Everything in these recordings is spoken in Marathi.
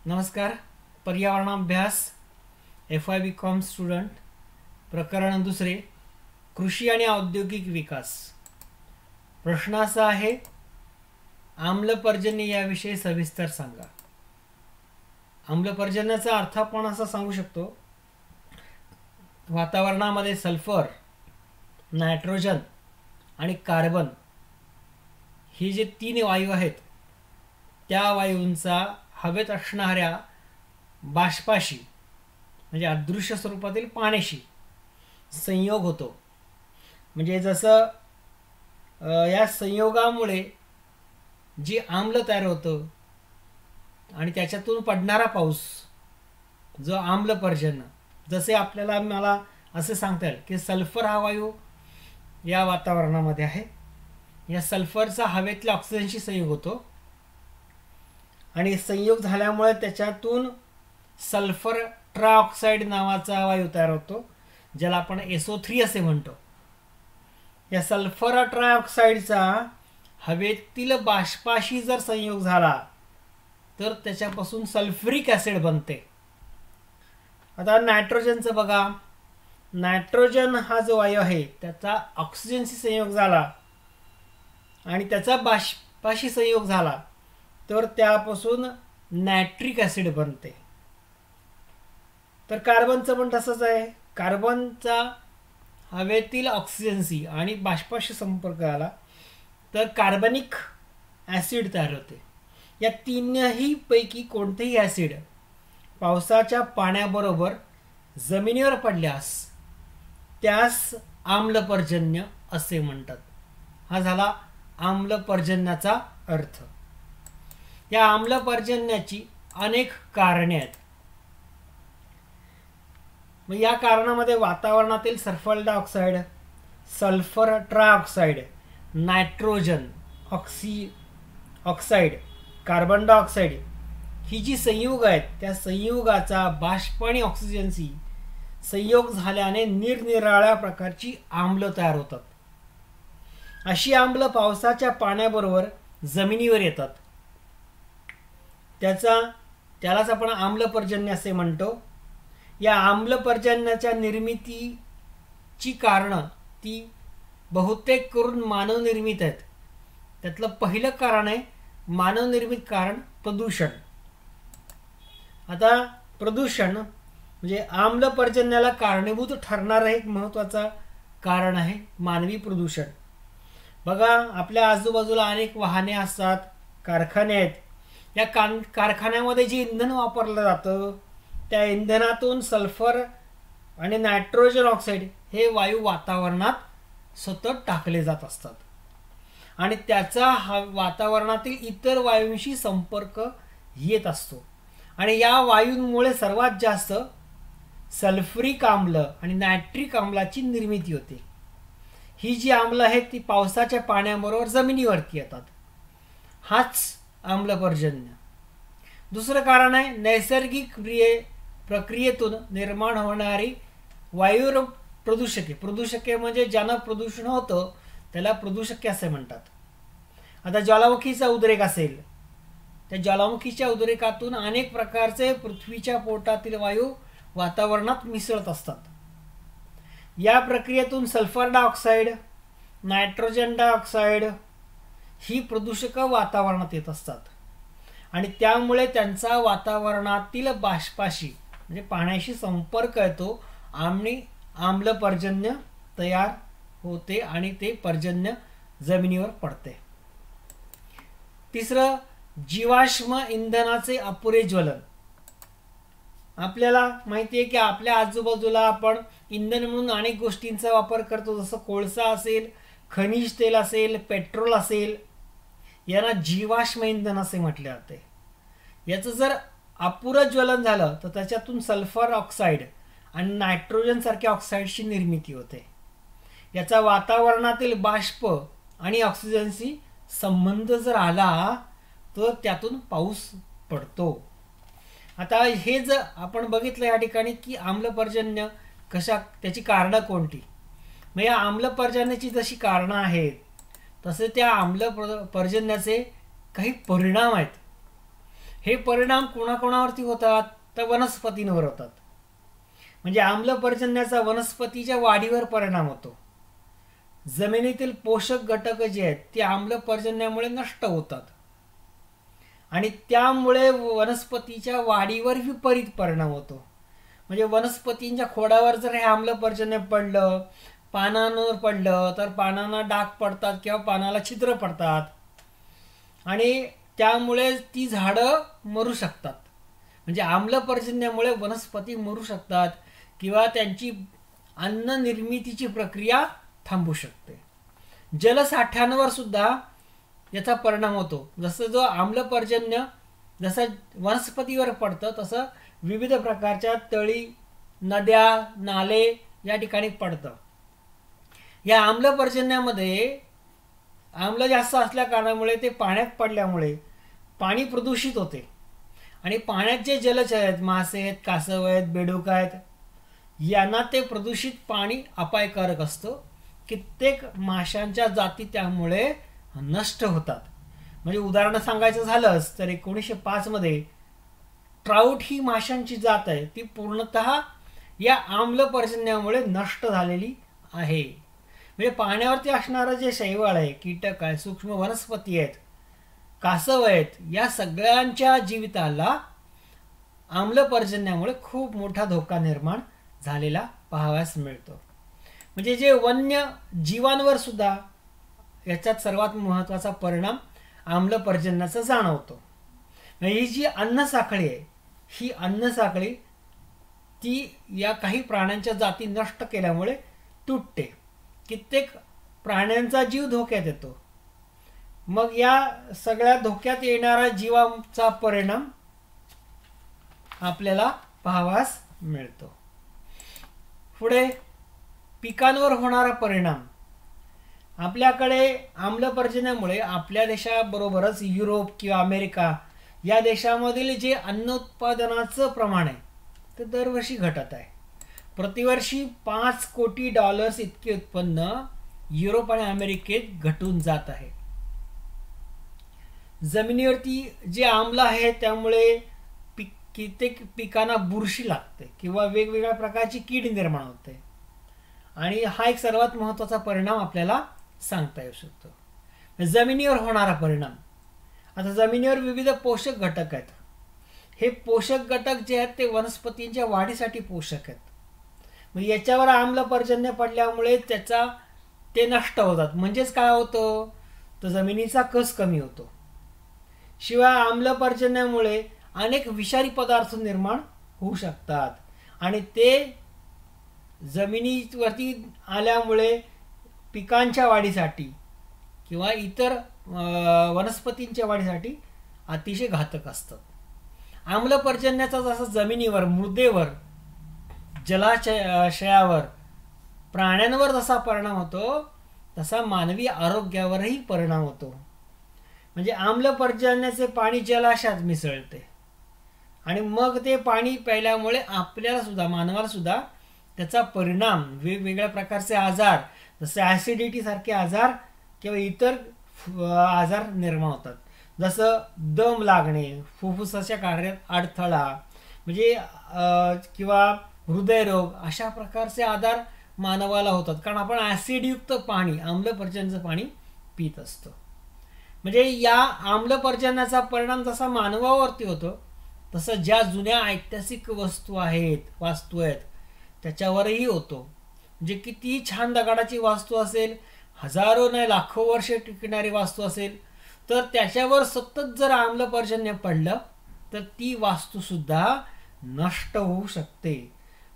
नमस्कार. पर्यावरणाभ्यास FY BCom स्टुडंट, प्रकरण दुसरे, कृषी आणि औद्योगिक विकास. प्रश्न असा आहे, आम्लपर्जन्य याविषयी सविस्तर सांगा. आम्लपर्जन्याचा अर्थ आपण असा सांगू शकतो, वातावरणामध्ये सल्फर, नायट्रोजन आणि कार्बन ही जे तीन वायू आहेत, त्या वायूंचा हवेत असणाऱ्या बाष्पाशी म्हणजे अदृश्य स्वरूपातील पाण्याशी संयोग होतो. म्हणजे जसं या संयोगामुळे जी आम्ल तयार होतं आणि त्याच्यातून पडणारा पाऊस जो आम्लपर्जन्य, जसे मला असे सांगता येईल की सल्फर हा वायू या वातावरणामध्ये आहे. या सल्फरचा हवेतल्या ऑक्सिजनशी संयोग होतो आणि संयोग झाल्यामुळे त्याच्यातून सल्फर ट्रायऑक्साईड नावाचा वायू तयार होतो, ज्याला आपण SO3 असे म्हणतो. या सल्फर ट्रायऑक्साईडचा हवेतील बाष्पाशी जर संयोग झाला तर त्याच्यापासून सल्फ्युरिक ॲसिड बनते. आता नायट्रोजनचं बघा, नायट्रोजन हा जो वायू आहे त्याचा ऑक्सिजनशी संयोग झाला आणि त्याचा बाष्पाशी संयोग झाला तर त्यापासून नायट्रिक ॲसिड बनते. तर कार्बनचं पण तसंच आहे. कार्बनचा हवेतील ऑक्सिजनशी आणि बाष्पाशी संपर्क आला तर कार्बनिक ॲसिड तयार होते. या तीनही पैकी कोणतेही ॲसिड पावसाच्या पाण्याबरोबर जमिनीवर पडल्यास त्यास आम्लपर्जन्य असे म्हणतात. हा झाला आम्लपर्जन्याचा अर्थ. या आम्लपर्जन्याची अनेक कारणे आहेत. मग या कारणामध्ये वातावरणातील sulphur dioxide, sulphur trioxide, nitrogen oxide, carbon dioxide ही जी संयुग आहेत त्या संयुगाचा बाष्प आणि ऑक्सिजनशी संयोग झाल्याने निरनिराळ्या प्रकारची आम्ल तयार होतात. अशी आम्ल पावसाच्या पाण्याबरोबर जमिनीवर येतात. त्यालाच आपण आम्लपर्जन्य असे म्हणतो. या आम्लपर्जन्याच्या निर्मितीची कारणं ती बहुतेक करून मानवनिर्मित आहेत. त्यातलं पहिलं कारण आहे मानवनिर्मित कारण प्रदूषण. आता प्रदूषण म्हणजे आम्लपर्जन्याला कारणीभूत ठरणारं एक महत्त्वाचं कारण आहे मानवी प्रदूषण. बघा, आपल्या आजूबाजूला अनेक वाहने असतात, कारखाने आहेत. या कारखान्यामध्ये जे इंधन वापरलं जातं त्या इंधनातून सल्फर आणि नायट्रोजन ऑक्साईड हे वायू वातावरणात सतत टाकले जात असतात आणि त्याचा वातावरणातील इतर वायूंशी संपर्क येत असतो आणि या वायूंमुळे सर्वात जास्त सल्फ्युरिक आम्ल आणि नायट्रिक आम्लाची निर्मिती होते. ही जी आम्ल आहेत ती पावसाच्या पाण्याबरोबर जमिनीवरती येतात. हाच आम्लपर्जन्य. दुसरं कारण आहे नैसर्गिक प्रक्रियेतून निर्माण होणारी वायू प्रदूषके. प्रदूषके म्हणजे ज्यानं प्रदूषण होतं त्याला प्रदूषके असे म्हणतात. आता ज्वालामुखीचा उद्रेक असेल, त्या ज्वालामुखीच्या उद्रेकातून अनेक प्रकारचे पृथ्वीच्या पोटातील वायू वातावरणात मिसळत असतात. या प्रक्रियेतून सल्फर डायऑक्साईड, नायट्रोजन डायऑक्साईड ही प्रदूषकं वातावरणात येत असतात आणि त्यामुळे त्यांचा वातावरणातील बाष्पाशी म्हणजे पाण्याशी संपर्क येतो आणि आम्लपर्जन्य तयार होते आणि ते पर्जन्य जमिनीवर पडते. तिसरं, जीवाश्म इंधनाचे अपुरे ज्वलन. आपल्याला माहिती आहे की आपल्या आजूबाजूला आपण इंधन म्हणून अनेक गोष्टींचा वापर करतो, जसं कोळसा असेल, खनिज तेल असेल, पेट्रोल असेल. यांना जीवाश्म इंधन असे म्हटले जाते. याचं जर अपुरं ज्वलन झालं तर त्याच्यातून सल्फर ऑक्साईड आणि नायट्रोजन सारख्या ऑक्साईडची निर्मिती होते. याचा वातावरणातील बाष्प आणि ऑक्सिजनशी संबंध जर आला तर त्यातून पाऊस पडतो. आता हे जर आपण बघितलं या ठिकाणी की आम्लपर्जन्य त्याची कारणं कोणती. मग या आम्लपर्जन्याची जशी कारणं आहेत तसे त्या आम्लपर्जन्याचे काही परिणाम आहेत. हे परिणाम कोणाकोणावरती होतात? तर वनस्पतींवर होतात. म्हणजे आम्ल पर्जन्याचा वनस्पतीच्या वाढीवर परिणाम होतो. जमिनीतील पोषक घटक जे आहेत ते आम्ल पर्जन्यामुळे नष्ट होतात आणि त्यामुळे वनस्पतीच्या वाढीवर विपरीत परिणाम होतो. म्हणजे वनस्पतींच्या खोडावर जर हे आम्ल पर्जन्य पडलं, पानांवर पडलं, तर पानांना डाग पडतात किंवा पानाला छिद्र पडतात आणि त्यामुळे ती झाडं मरू शकतात. म्हणजे आम्ल पर्जन्यामुळे वनस्पती मरू शकतात किंवा त्यांची अन्न निर्मितीची प्रक्रिया थांबू शकते. जलसाठ्यांवर सुद्धा याचा परिणाम होतो. जसं जो आम्लपर्जन्य जसं वनस्पतीवर पडतं तसं विविध प्रकारच्या तळी, नद्या, नाले या ठिकाणी पडतं. या आम्लपर्जन्यामध्ये आम्ल जास्त असल्या कारणामुळे ते पाण्यात पडल्यामुळे पाणी प्रदूषित होते आणि पाण्यात जे जलचर आहेत, मासे आहेत, कासव आहेत, बेडूक आहेत, यांना ते प्रदूषित पाणी अपायकारक असतं. कित्येक माशांच्या जाती त्यामुळे नष्ट होतात. म्हणजे उदाहरण सांगायचं झालंच तर 1905 मध्ये ट्राउट ही माशांची जात आहे ती पूर्णतः या आम्ल पर्जन्यामुळे नष्ट झालेली आहे. म्हणजे पाण्यावरती असणारं जे शैवाल आहे, कीटक आहे, सूक्ष्म वनस्पती आहेत, कासव आहेत, या सगळ्यांच्या जीविताला आम्ल पर्जन्यामुळे खूप मोठा धोका निर्माण झालेला पाहावयास मिळतो. म्हणजे जे वन्य जीवांवर सुद्धा याच्यात सर्वात महत्त्वाचा परिणाम आम्ल पर्जन्याचा जाणवतो. ही जी अन्नसाखळी आहे, ही अन्नसाखळी ती या काही प्राण्यांच्या जाती नष्ट केल्यामुळे तुटते. कित्येक प्राण्यांचा जीव धोक्यात येतो. मग या सगळ्या धोक्यात येणाऱ्या जीवांचा परिणाम आपल्याला पाहावयास मिळतो. पुढे पिकांवर होणारा परिणाम. आपल्याकडे आम्ल पर्जन्यामुळे आपल्या देशाबरोबरच युरोप किंवा अमेरिका या देशामधील जे अन्न उत्पादनाचं प्रमाण आहे ते दरवर्षी घटत आहे. प्रतिवर्षी $5 कोटी इतके उत्पन्न युरोप आणि अमेरिकेत घटून जात आहे. जमिनीवरती जे आम्ल आहे त्यामुळे कित्येक पिकांना बुरशी लागते किंवा वेगवेगळ्या प्रकारची कीड निर्माण होते आणि हा एक सर्वात महत्त्वाचा परिणाम आपल्याला सांगता येऊ शकतो. जमिनीवर होणारा परिणाम. आता जमिनीवर विविध पोषक घटक आहेत. हे पोषक घटक जे आहेत ते वनस्पतींच्या वाढीसाठी पोषक आहेत. मग याच्यावर आम्ल पर्जन्य पडल्यामुळे ते नष्ट होतात. म्हणजेच काय होतं तर जमिनीचा कस कमी होतो. शिवाय आम्ल पर्जन्यामुळे अनेक विषारी पदार्थ निर्माण होऊ शकतात आणि ते जमिनीवरती आल्यामुळे पिकांच्या वाढीसाठी किंवा इतर वनस्पतींच्या वाढीसाठी अतिशय घातक असतात. आम्ल पर्जन्याचा जसा जमिनीवर, मृदेवर, जलाशयावर, प्राण्यांवर जसा परिणाम होतो तसा मानवी आरोग्यावरही परिणाम होतो. म्हणजे आम्ल पर्जन्याचे पाणी जलाशयात मिसळते आणि मग ते पाणी प्यायल्यामुळे आपल्याला सुद्धा, मानवाला सुद्धा त्याचा परिणाम वेगवेगळ्या प्रकारचे आजार जसे ॲसिडिटी सारखे आजार किंवा इतर आजार निर्माण होतात. जसं दम लागणे, फुफ्फुसाच्या कार्यात अडथळा म्हणजे किंवा हृदयरोग अशा प्रकारचे आजार मानवाला होतात कारण आपण ॲसिडयुक्त पाणी, आम्ल पर्जन्याचं पाणी पित असतो. म्हणजे या आम्ल पर्जन्याचा परिणाम जसा मानवावरती होतो तसं ज्या जुन्या ऐतिहासिक वास्तू आहेत त्याच्यावरही होतो. म्हणजे किती छान दगडाची वास्तू असेल, हजारो नाही लाखो वर्षे टिकणारी वास्तू असेल तर त्याच्यावर सतत जर आम्ल पर्जन्य पडलं तर ती वास्तूसुद्धा नष्ट होऊ शकते.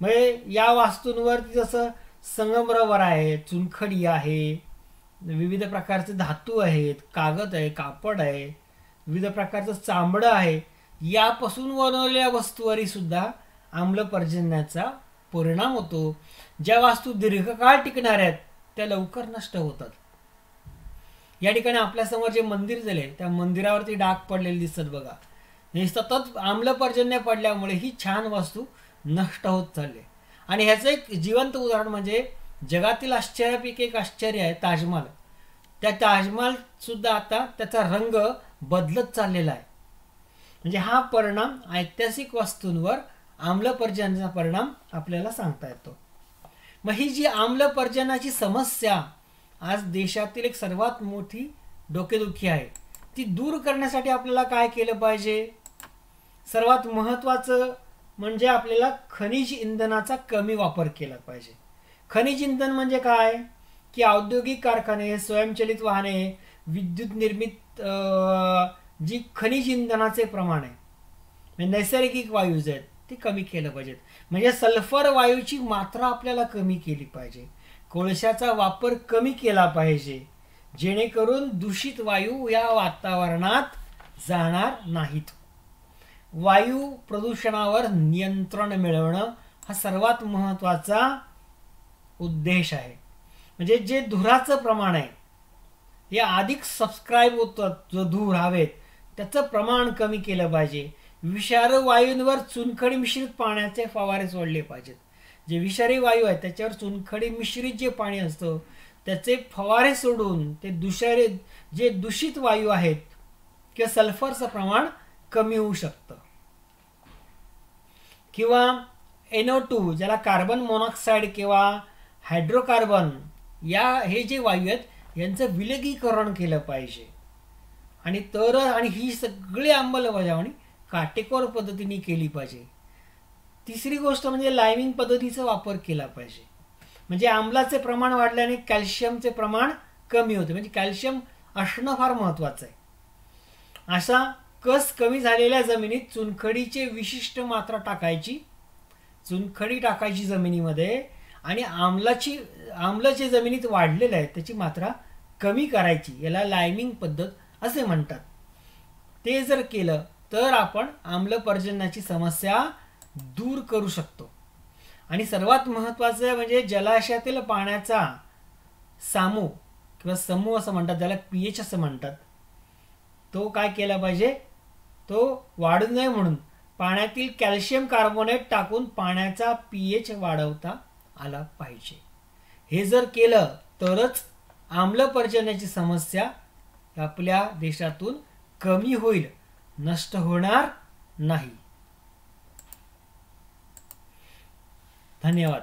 म्हणजे या वास्तूंवरती जसं संगमरवर आहे, चुनखडी आहे, विविध प्रकारचे धातू आहेत, कागद आहे, कापड आहे, विविध प्रकारचं चामडं आहे, यापासून बनवलेल्या वस्तूवरही सुद्धा आम्ल पर्जन्याचा परिणाम होतो. ज्या वास्तू दीर्घकाळ टिकणार आहेत त्या लवकर नष्ट होतात. या ठिकाणी आपल्यासमोर जे मंदिर झाले त्या मंदिरावरती डाग पडलेले दिसतात बघा. हे सतत आम्ल पर्जन्य पडल्यामुळे ही छान वस्तू नष्ट होत चालली. आणि ह्याचं एक जिवंत उदाहरण म्हणजे जगातील आश्चर्यापैकी एक आश्चर्य आहे ताजमहाल. त्या ताजमहाल सुद्धा आता त्याचा रंग बदलत चाललेला आहे. म्हणजे हा परिणाम ऐतिहासिक वस्तूंवर आम्लपर्जन्याचा परिणाम आपल्याला सांगता येतो. मग ही जी आम्लपर्जन्याची समस्या आज देशातील एक सर्वात मोठी डोकेदुखी आहे, ती दूर करण्यासाठी आपल्याला काय केलं पाहिजे? सर्वात महत्त्वाचं म्हणजे आपल्याला खनिज इंधनाचा कमी वापर केला पाहिजे. खनिज इंधन म्हणजे काय की औद्योगिक कारखाने, स्वयंचलित वाहने, विद्युत निर्मित जी खनिज इंधनाचे प्रमाण आहे म्हणजे नैसर्गिक वायू जे आहेत ते कमी केलं पाहिजेत. म्हणजे सल्फर वायूची मात्रा आपल्याला कमी केली पाहिजे, कोळशाचा वापर कमी केला पाहिजे, जेणेकरून दूषित वायू या वातावरणात जाणार नाहीत. वायू प्रदूषणावर नियंत्रण मिळवणं हा सर्वात महत्त्वाचा उद्देश आहे. म्हणजे जे धुराचं प्रमाण आहे हे अधिक सबस्क्राईब होतं, जो धूर हवेत त्याचं प्रमाण कमी केलं पाहिजे. विषारी वायूंवर चुनखडी मिश्रित पाण्याचे फवारे सोडले पाहिजेत. जे विषारी वायू आहेत त्याच्यावर चुनखडी मिश्रित जे पाणी असतं त्याचे फवारे सोडून ते जे दूषित वायू आहेत किंवा सल्फरचं प्रमाण कमी होऊ शकतं. किंवा NO2 ज्याला कार्बन मोनॉक्साईड किंवा हायड्रोकार्बन हे जे वायू आहेत यांचं विलगीकरण केलं पाहिजे. आणि ही सगळी अंमलबजावणी काटेकोर पद्धतीने केली पाहिजे. तिसरी गोष्ट म्हणजे लायमिंग पद्धतीचा वापर केला पाहिजे. म्हणजे आम्लाचे प्रमाण वाढल्याने कॅल्शियमचे प्रमाण कमी होते. म्हणजे कॅल्शियम असणं फार महत्त्वाचं आहे. अशा कस कमी झालेल्या जमिनीत चुनखडीची विशिष्ट मात्रा टाकायची, चुनखडी टाकायची जमिनीमध्ये, आणि आम्ल जे जमिनीत वाढलेलं आहे त्याची मात्रा कमी करायची. याला लायमिंग पद्धत असे म्हणतात. ते जर केलं तर आपण आम्लपर्जन्याची समस्या दूर करू शकतो. आणि सर्वात महत्त्वाचं म्हणजे जलाशयातील पाण्याचा सामू किंवा समूह असं म्हणतात, त्याला pH असं म्हणतात, तो काय केला पाहिजे, तो वाढू नये म्हणून पाण्यातील कॅल्शियम कार्बोनेट टाकून पाण्याचा pH वाढवता आला पाहिजे. हे जर केलं तरच आम्लपर्जन्याची समस्या आपल्या देशातून कमी होईल, नष्ट होणार नाही. धन्यवाद.